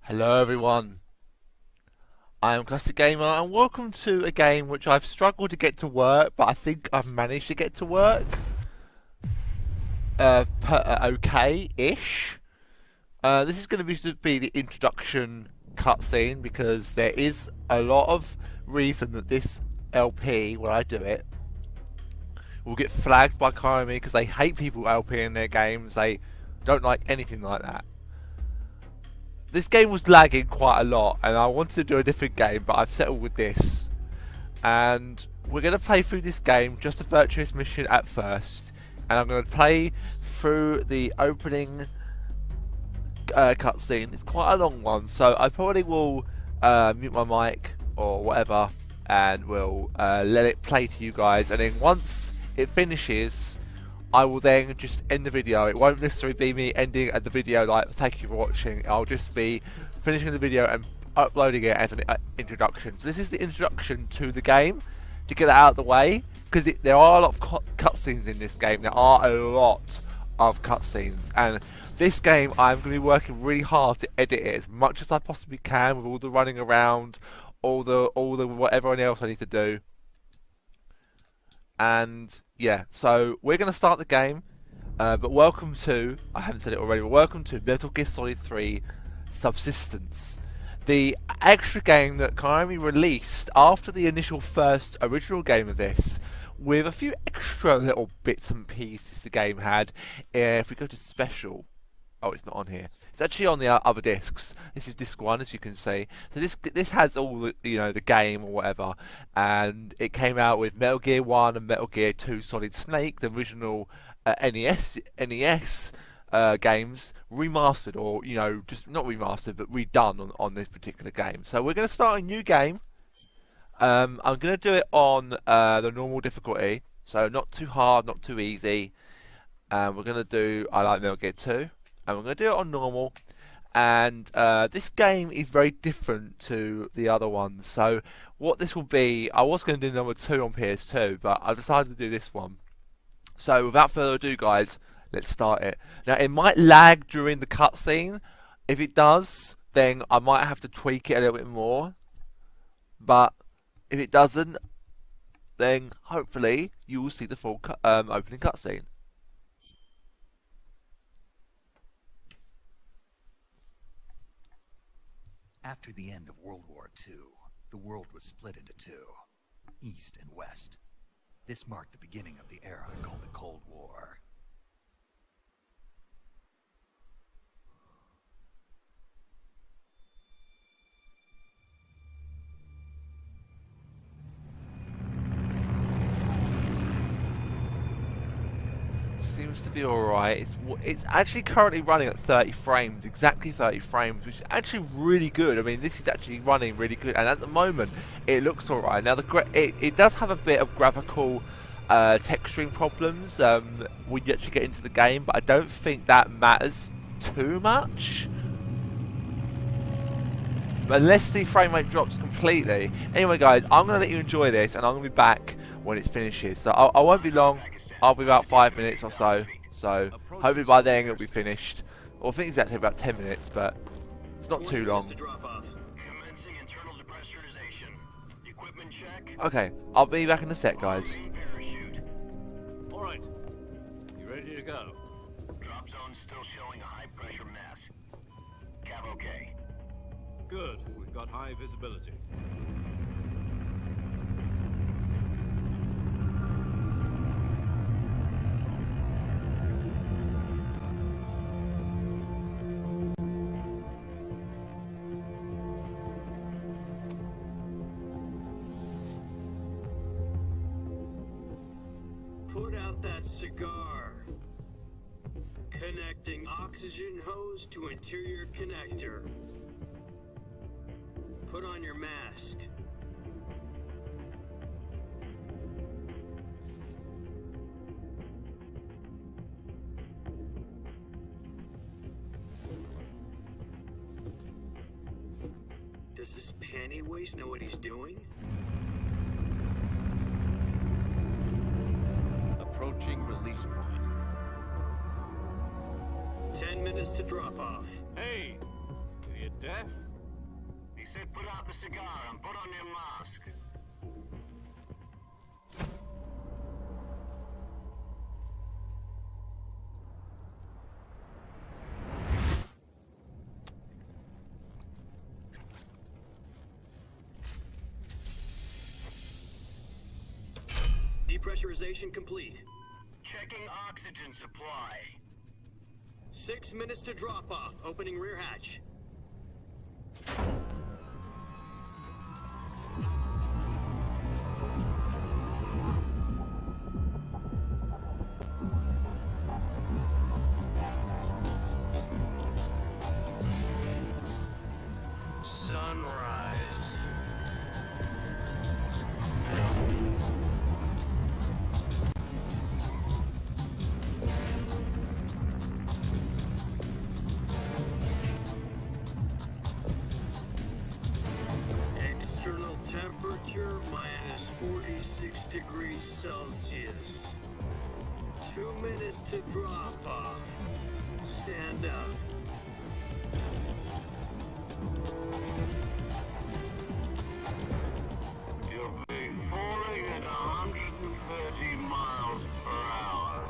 Hello everyone, I am Classic Gamer and welcome to a game which I've struggled to get to work, but I think I've managed to get to work. Okay-ish. This is going to be the introduction cutscene because there is a lot of reason that this LP, when I do it, will get flagged by Konami because they hate people LP in their games. They don't like anything like that. This game was lagging quite a lot and I wanted to do a different game, but I've settled with this. And we're going to play through this game, just the Virtuous mission at first. And I'm going to play through the opening cutscene. It's quite a long one, so I probably will mute my mic or whatever and will let it play to you guys. And then once it finishes, I will then just end the video. It won't necessarily be me ending the video like thank you for watching. I'll just be finishing the video and uploading it as an introduction. So this is the introduction to the game, to get that out of the way, because there are a lot of cutscenes in this game. There are a lot of cutscenes, and this game I'm going to be working really hard to edit it as much as I possibly can, with all the running around, all the whatever else I need to do. And yeah, so we're going to start the game, but welcome to, I haven't said it already, but welcome to Metal Gear Solid 3 Subsistence, the extra game that Konami released after the initial original game of this, with a few extra little bits and pieces the game had. If we go to special, oh, it's not on here. It's actually on the other discs. This is disc 1, as you can see. So this has all the, the game or whatever, and it came out with Metal Gear 1 and Metal Gear 2 Solid Snake, the original NES games, remastered, or just not remastered but redone on this particular game. So we're going to start a new game. I'm going to do it on the normal difficulty, so not too hard, not too easy. We're going to do I like Metal Gear 2. And we're going to do it on normal, and this game is very different to the other ones. So what this will be, I was going to do number 2 on PS2, but I decided to do this one. So without further ado, guys, let's start it. Now it might lag during the cutscene. If it does, then I might have to tweak it a little bit more. But if it doesn't, then hopefully you will see the full opening cutscene. After the end of World War II, the world was split into two, East and West. This marked the beginning of the era called the Cold War. Seems to be alright. It's actually currently running at 30 frames, exactly 30 frames, which is actually really good. I mean, this is actually running really good, and at the moment it looks alright. Now it does have a bit of graphical texturing problems when you actually get into the game, but I don't think that matters too much, unless the frame rate drops completely. Anyway, guys, I'm going to let you enjoy this, and I'm going to be back when it finishes. So I won't be long. I'll be about 5 minutes or so. So hopefully by then it'll be finished. Well, I think it's actually about 10 minutes, but it's not too long. Okay, I'll be back in a sec, guys. All right, you ready to go? Drop zone still showing a high pressure mass. Cav okay. Good. We've got high visibility. Put out that cigar. Connecting oxygen hose to interior connector. Put on your mask. Does this panty waste know what he's doing? Approaching release point. 10 minutes to drop off. Hey! you deaf? He said put out the cigar and put on your mask. Depressurization complete. Checking oxygen supply. 6 minutes to drop off. Opening rear hatch. Sunrise. External temperature minus 46 degrees Celsius. 2 minutes to drop off. Stand up. You'll be falling at 130 miles per hour.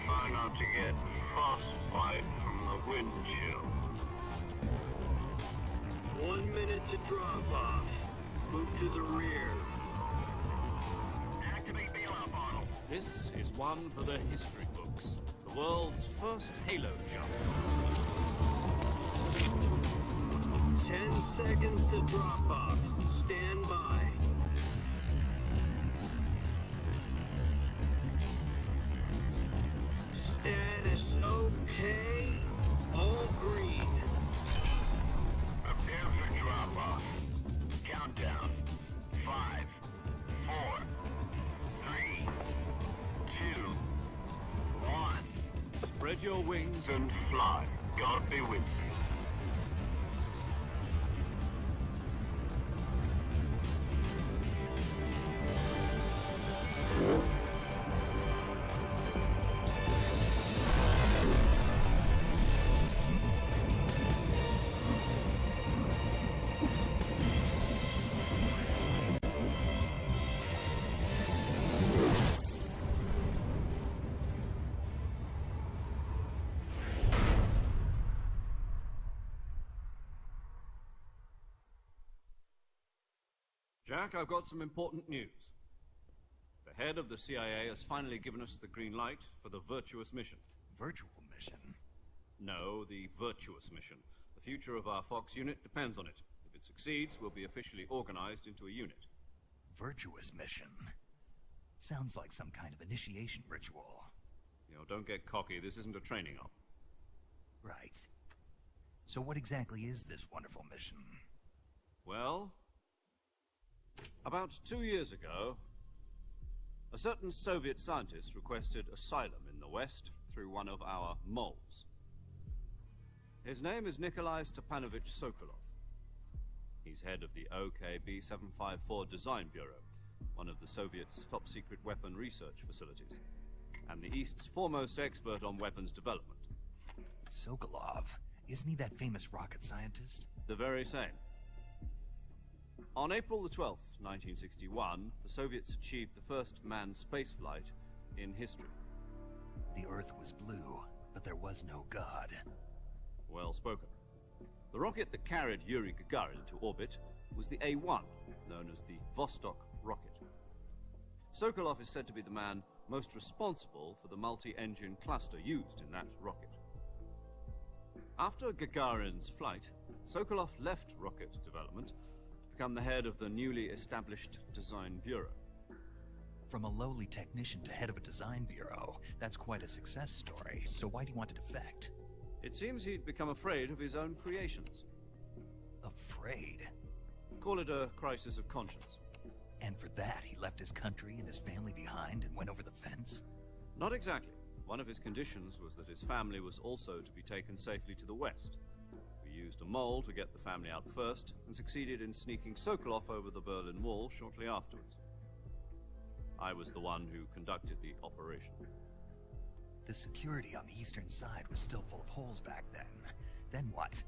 Try not to get frostbite from the wind chill. 1 minute to drop off. Move to the rear. Activate bailout bottle. This is one for the history books. The world's first halo jump. 10 seconds to drop off. Stand by. Status okay. All green. Prepare for drop-off. Countdown. 5, 4, 3, 2, 1. Spread your wings And fly. God be with you. Jack, I've got some important news. The head of the CIA has finally given us the green light for the virtuous mission. Virtual mission? No, the virtuous mission. The future of our Fox unit depends on it. If it succeeds, we'll be officially organized into a unit. Virtuous mission? Sounds like some kind of initiation ritual. You know, don't get cocky. This isn't a training op. Right. So what exactly is this wonderful mission? Well, about 2 years ago, a certain Soviet scientist requested asylum in the West through one of our moles. His name is Nikolai Stepanovich Sokolov. He's head of the OKB-754 Design Bureau, one of the Soviets' top-secret weapon research facilities, and the East's foremost expert on weapons development. Sokolov? Isn't he that famous rocket scientist? The very same. On April the 12th, 1961, the Soviets achieved the first manned spaceflight in history. The Earth was blue, but there was no God. Well spoken. The rocket that carried Yuri Gagarin to orbit was the A-1, known as the Vostok rocket. Sokolov is said to be the man most responsible for the multi-engine cluster used in that rocket. After Gagarin's flight, Sokolov left rocket development to become the head of the newly established Design Bureau. From a lowly technician to head of a design bureau, that's quite a success story. So why do you want to defect? It seems he'd become afraid of his own creations. Afraid? Call it a crisis of conscience. And for that, he left his country and his family behind and went over the fence? Not exactly. One of his conditions was that his family was also to be taken safely to the west. We used a mole to get the family out first, and succeeded in sneaking Sokolov over the Berlin Wall shortly afterwards. I was the one who conducted the operation. The security on the eastern side was still full of holes back then. Then what?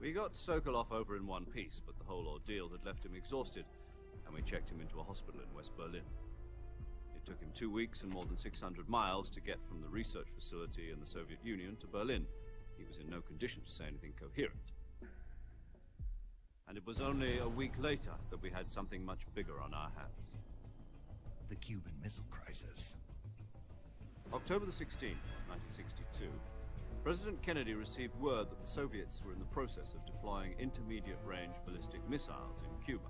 We got Sokolov over in one piece, but the whole ordeal had left him exhausted, and we checked him into a hospital in West Berlin. It took him 2 weeks and more than 600 miles to get from the research facility in the Soviet Union to Berlin. He was in no condition to say anything coherent. And it was only a week later that we had something much bigger on our hands. The Cuban Missile Crisis. October the 16th, 1962, President Kennedy received word that the Soviets were in the process of deploying intermediate-range ballistic missiles in Cuba.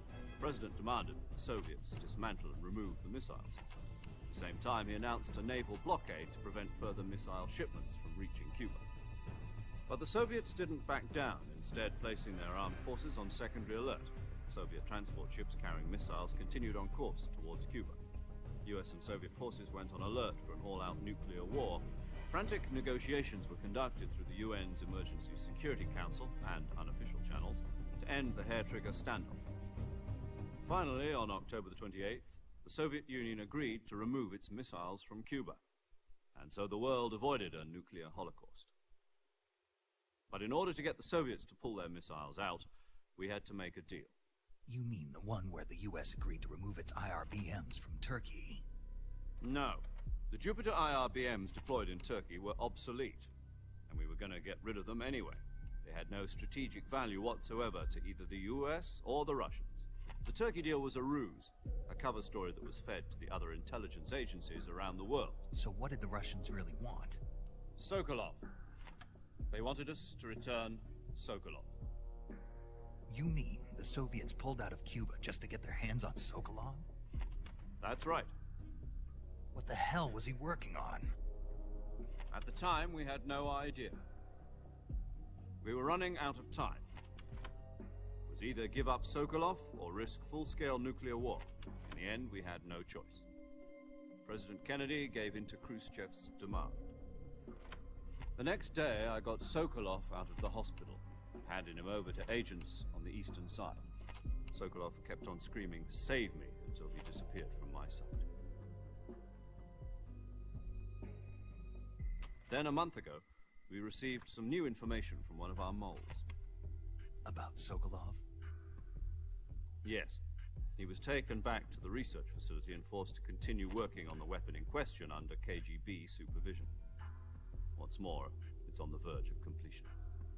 The President demanded that the Soviets dismantle and remove the missiles. At the same time, he announced a naval blockade to prevent further missile shipments from reaching Cuba. But the Soviets didn't back down, instead placing their armed forces on secondary alert. Soviet transport ships carrying missiles continued on course towards Cuba. US and Soviet forces went on alert for an all-out nuclear war. Frantic negotiations were conducted through the UN's Emergency Security Council and unofficial channels to end the hair-trigger standoff. Finally, on October the 28th, the Soviet Union agreed to remove its missiles from Cuba, and so the world avoided a nuclear holocaust. But in order to get the Soviets to pull their missiles out, we had to make a deal. You mean the one where the US agreed to remove its IRBMs from Turkey? No. The Jupiter IRBMs deployed in Turkey were obsolete, and we were going to get rid of them anyway. They had no strategic value whatsoever to either the US or the Russians. The Turkey deal was a ruse, a cover story that was fed to the other intelligence agencies around the world. So what did the Russians really want? Sokolov. They wanted us to return Sokolov. You mean the Soviets pulled out of Cuba just to get their hands on Sokolov? That's right. What the hell was he working on? At the time, we had no idea. We were running out of time. It was either give up Sokolov or risk full-scale nuclear war. In the end, we had no choice. President Kennedy gave in to Khrushchev's demand. The next day, I got Sokolov out of the hospital, handing him over to agents on the eastern side. Sokolov kept on screaming, "Save me," until he disappeared from my sight. Then, a month ago, we received some new information from one of our moles. About Sokolov? Yes. He was taken back to the research facility and forced to continue working on the weapon in question under KGB supervision. What's more, it's on the verge of completion.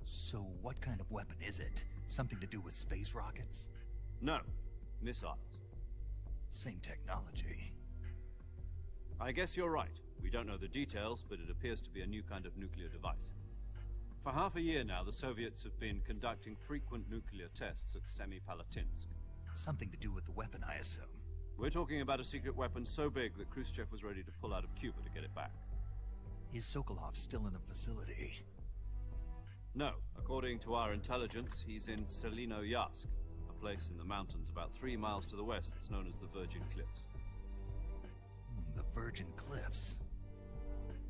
So what kind of weapon is it? Something to do with space rockets? No. Missiles. Same technology. I guess you're right. We don't know the details, but it appears to be a new kind of nuclear device. For half a year now, the Soviets have been conducting frequent nuclear tests at Semipalatinsk. Something to do with the weapon, I assume. We're talking about a secret weapon so big that Khrushchev was ready to pull out of Cuba to get it back. Is Sokolov still in the facility? No. According to our intelligence, he's in Tselinoyarsk, a place in the mountains about 3 miles to the west that's known as the Virgin Cliffs. The Virgin Cliffs.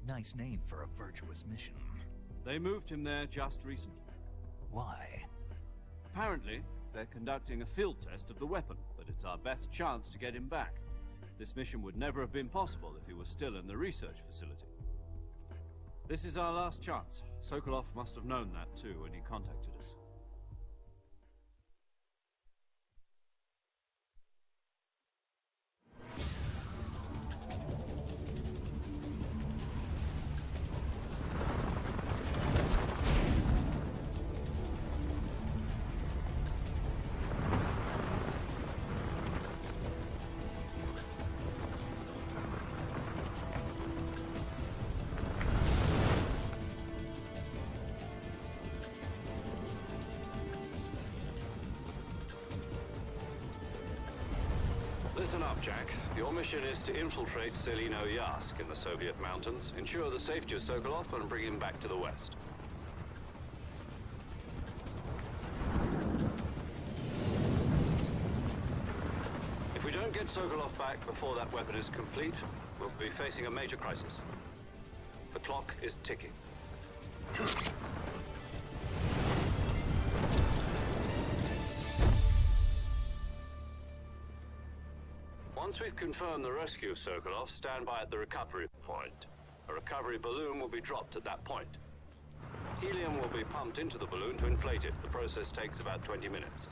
Nice name for a virtuous mission. They moved him there just recently. Why? Apparently, they're conducting a field test of the weapon, but it's our best chance to get him back. This mission would never have been possible if he was still in the research facility. This is our last chance. Sokolov must have known that too when he contacted us. Listen up, Jack. Your mission is to infiltrate Tselinoyarsk in the Soviet mountains, ensure the safety of Sokolov, and bring him back to the West. If we don't get Sokolov back before that weapon is complete, we'll be facing a major crisis. The clock is ticking. Once we've confirmed the rescue of Sokolov, stand by at the recovery point. A recovery balloon will be dropped at that point. Helium will be pumped into the balloon to inflate it. The process takes about 20 minutes.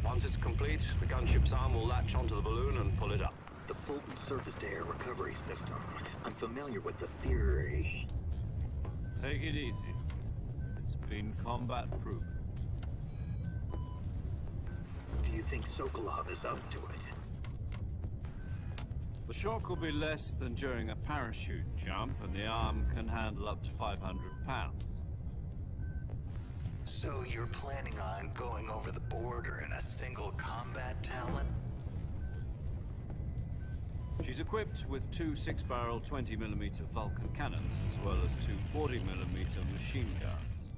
Once it's complete, the gunship's arm will latch onto the balloon and pull it up. The Fulton surface-to-air recovery system. I'm familiar with the theory. Take it easy. It's been combat-proven. Do you think Sokolov is up to it? The shock will be less than during a parachute jump, and the arm can handle up to 500 pounds. So you're planning on going over the border in a single combat talon? She's equipped with two 6-barrel 20mm Vulcan cannons, as well as two 40mm machine guns.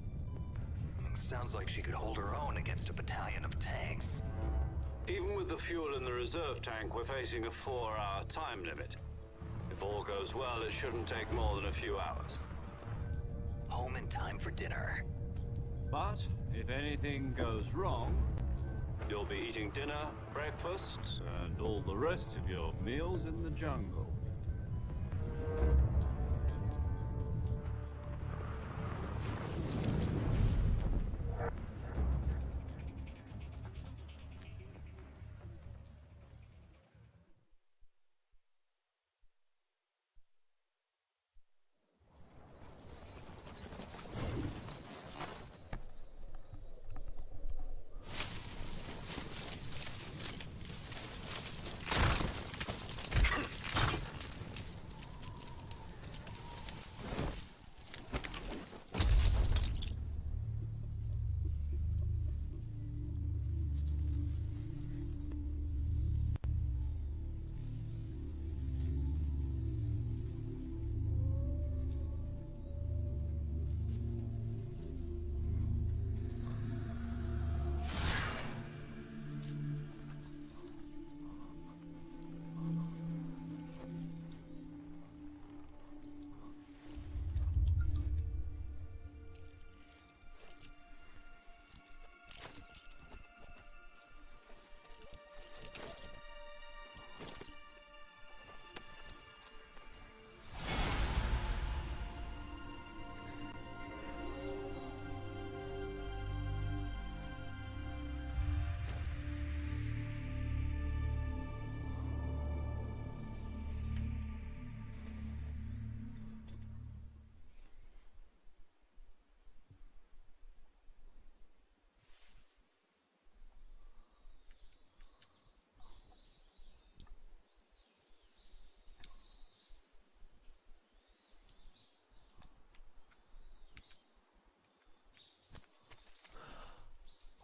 Sounds like she could hold her own against a battalion of tanks. Even with the fuel in the reserve tank, we're facing a 4-hour time limit. If all goes well, it shouldn't take more than a few hours. Home in time for dinner. But if anything goes wrong, You'll be eating dinner, breakfast, and all the rest of your meals in the jungle.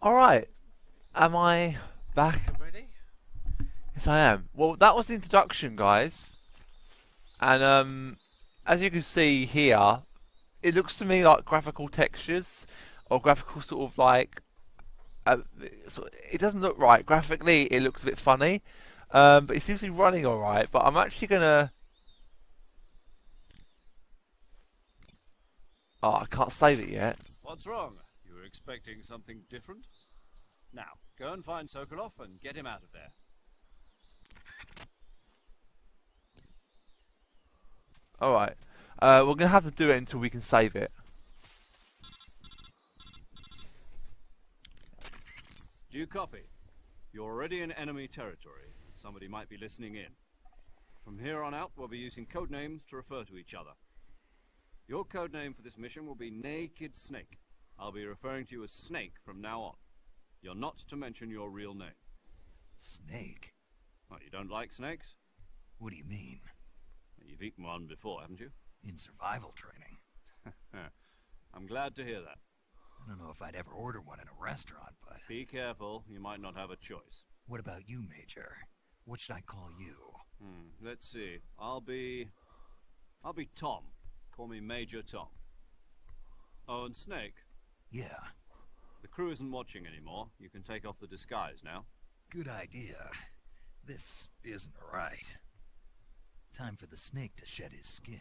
Alright, am I back and ready? Yes, I am. Well, that was the introduction, guys. And as you can see here, it looks to me like graphical textures, or graphical sort of like... it doesn't look right. Graphically, it looks a bit funny. But it seems to be running alright, but I'm actually gonna... Oh, I can't save it yet. What's wrong? You were expecting something different? Now, go and find Sokolov and get him out of there. Alright. We're going to have to do it until we can save it. Do you copy? You're already in enemy territory. Somebody might be listening in. From here on out, we'll be using code names to refer to each other. Your code name for this mission will be Naked Snake. I'll be referring to you as Snake from now on. You're not to mention your real name. Snake? Well, you don't like snakes? What do you mean? You've eaten one before, haven't you? In survival training. I'm glad to hear that. I don't know if I'd ever order one in a restaurant, but... Be careful, you might not have a choice. What about you, Major? What should I call you? Let's see. I'll be Tom. Call me Major Tom. Oh, and Snake. Yeah, The crew isn't watching anymore. You can take off the disguise now. good idea. This isn't right. Time for the snake to shed his skin.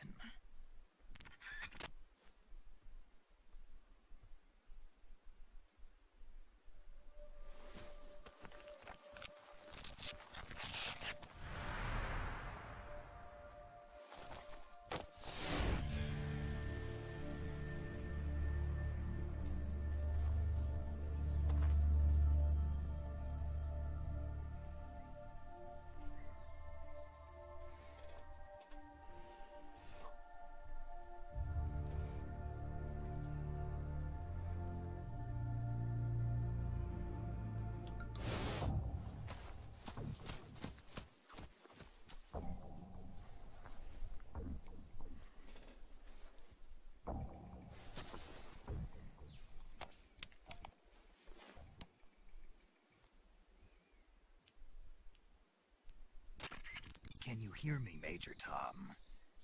hear me, Major Tom.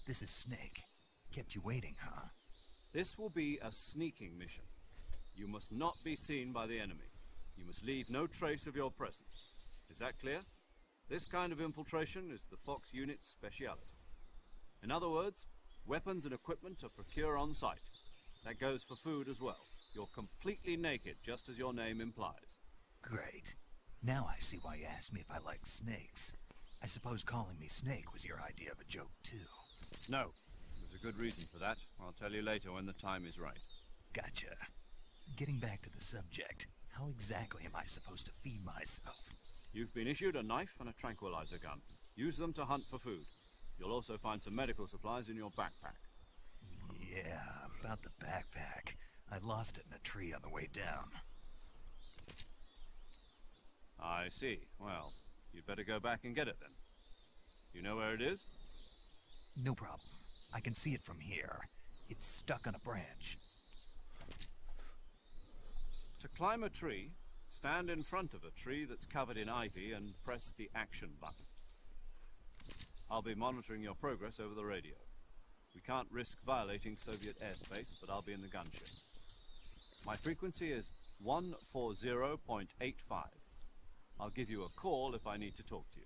This is Snake. Kept you waiting, huh? This will be a sneaking mission. You must not be seen by the enemy. You must leave no trace of your presence. Is that clear? This kind of infiltration is the Fox unit's speciality. In other words, weapons and equipment are procured on site. That goes for food as well. You're completely naked, just as your name implies. Great. Now I see why you asked me if I like snakes. I suppose calling me Snake was your idea of a joke, too. No. There's a good reason for that. I'll tell you later when the time is right. Gotcha. Getting back to the subject, how exactly am I supposed to feed myself? You've been issued a knife and a tranquilizer gun. Use them to hunt for food. You'll also find some medical supplies in your backpack. Yeah, about the backpack. I lost it in a tree on the way down. I see. Well, you'd better go back and get it then. You know where it is? No problem. I can see it from here. It's stuck on a branch. To climb a tree, stand in front of a tree that's covered in ivy and press the action button. I'll be monitoring your progress over the radio. We can't risk violating Soviet airspace, but I'll be in the gunship. My frequency is 140.85. I'll give you a call if I need to talk to you.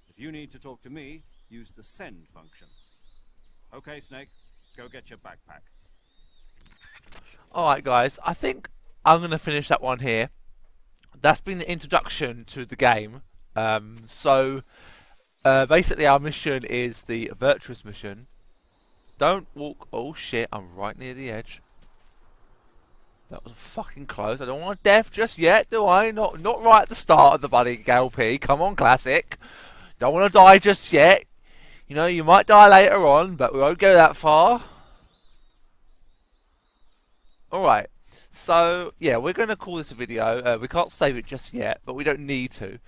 If you need to talk to me, use the send function. Okay, Snake, go get your backpack. Alright guys, I think I'm going to finish that one here. That's been the introduction to the game. Basically our mission is the virtuous mission. Don't walk... Oh shit, I'm right near the edge. That was fucking close. I don't want death just yet, do I? Not right at the start of the bloody LP. Come on, classic. Don't want to die just yet. You know, you might die later on, but we won't go that far. Alright. So, yeah, we're going to call this a video. We can't save it just yet, but we don't need to.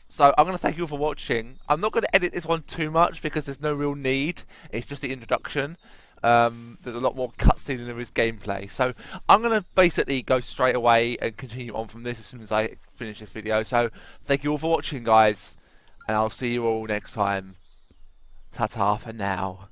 So, I'm going to thank you all for watching. I'm not going to edit this one too much because there's no real need. It's just the introduction. There's a lot more cutscene than there is gameplay. So, I'm going to basically go straight away and continue on from this as soon as I finish this video. So, thank you all for watching, guys. And I'll see you all next time. Ta-ta for now.